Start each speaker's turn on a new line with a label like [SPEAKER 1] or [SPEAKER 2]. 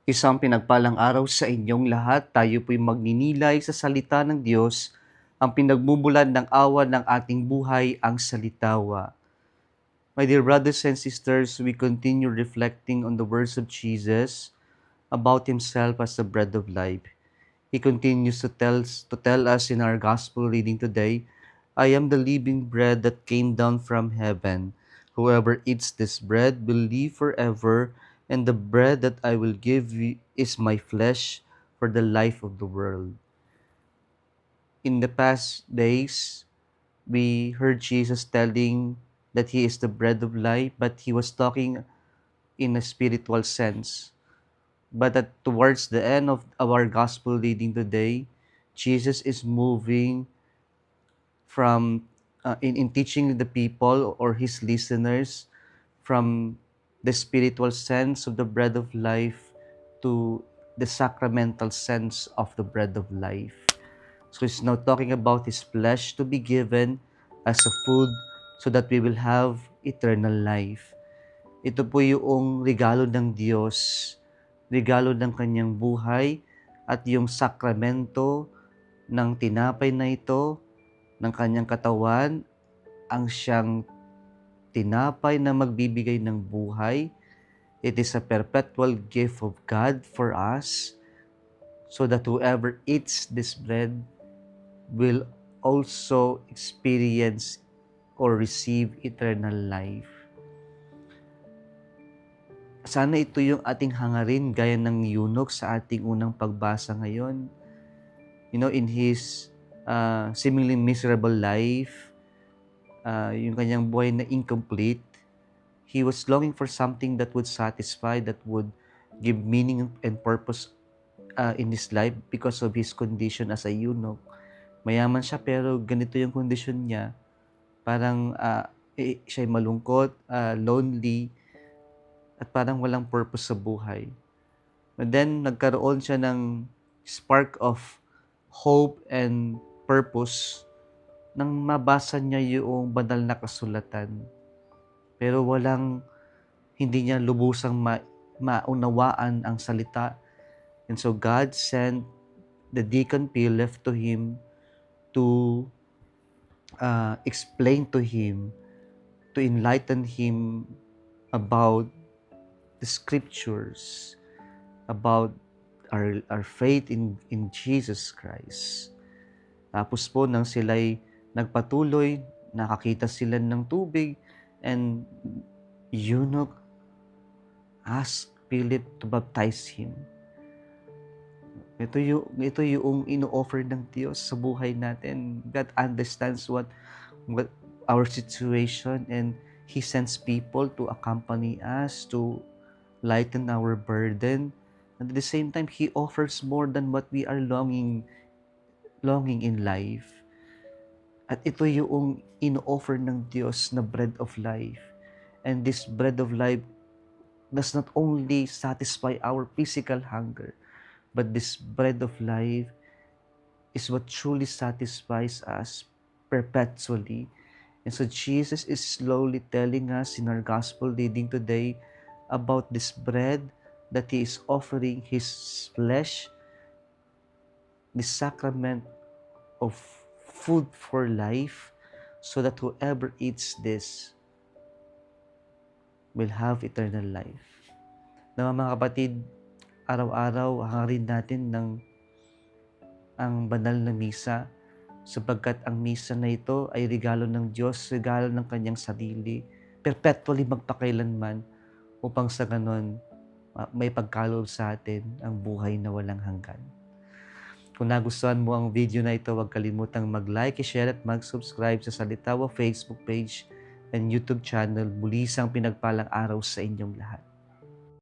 [SPEAKER 1] Isang pinagpalang araw sa inyong lahat. Tayo po'y magninilay sa salita ng Diyos, ang pinagmumulan ng awa ng ating buhay, ang salitawa. My dear brothers and sisters, we continue reflecting on the words of Jesus about Himself as the bread of life. He continues to tell us in our gospel reading today, I am the living bread that came down from heaven. Whoever eats this bread will live forever, and the bread that I will give you is my flesh for the life of the world. In the past days, we heard Jesus telling that He is the bread of life, but He was talking in a spiritual sense. But towards the end of our gospel reading today, Jesus is moving from in teaching the people or his listeners from the spiritual sense of the bread of life to the sacramental sense of the bread of life. So he's now talking about his flesh to be given as a food so that we will have eternal life. Ito po yung regalo ng Diyos, regalo ng kanyang buhay at yung sakramento ng tinapay na ito, ng kanyang katawan, ang siyang tinapay na magbibigay ng buhay. It is a perpetual gift of God for us so that whoever eats this bread will also experience or receive eternal life. Sana ito yung ating hangarin gaya ng eunuch sa ating unang pagbasa ngayon. In his seemingly miserable life, yung kanyang buhay na incomplete, he was longing for something that would satisfy, that would give meaning and purpose in his life because of his condition as a eunuch. Mayaman siya pero ganito yung condition niya. Parang siya'y malungkot, lonely, at parang walang purpose sa buhay. But then, nagkaroon siya ng spark of hope and purpose nang mabasa niya yung banal na kasulatan. Pero hindi niya lubusang maunawaan ang salita. And so God sent the deacon Philip to him to explain to him, to enlighten him about the scriptures, about our faith in Jesus Christ. Tapos po nang sila'y nagpatuloy, nakakita sila ng tubig, and eunuch asked Philip to baptize him. Ito yung ino-offer ng Diyos sa buhay natin. God understands what our situation, and He sends people to accompany us, to lighten our burden. And at the same time, He offers more than what we are longing in life. At ito yung ino-offer ng Diyos na bread of life. And this bread of life does not only satisfy our physical hunger, but this bread of life is what truly satisfies us perpetually. And so Jesus is slowly telling us in our gospel reading today about this bread that He is offering His flesh, the sacrament of food for life, so that whoever eats this will have eternal life. Mga kapatid, araw-araw hangarin natin ang banal na misa, sapagkat ang misa na ito ay regalo ng Diyos, regalo ng kanyang sarili, perpetually magpakailanman, upang sa ganon may pagkaloob sa atin ang buhay na walang hanggan. Kung nagustuhan mo ang video na ito, huwag kalimutang mag-like, share at mag-subscribe sa Salitawa Facebook page and YouTube channel. Muli isang pinagpalang araw sa inyong lahat.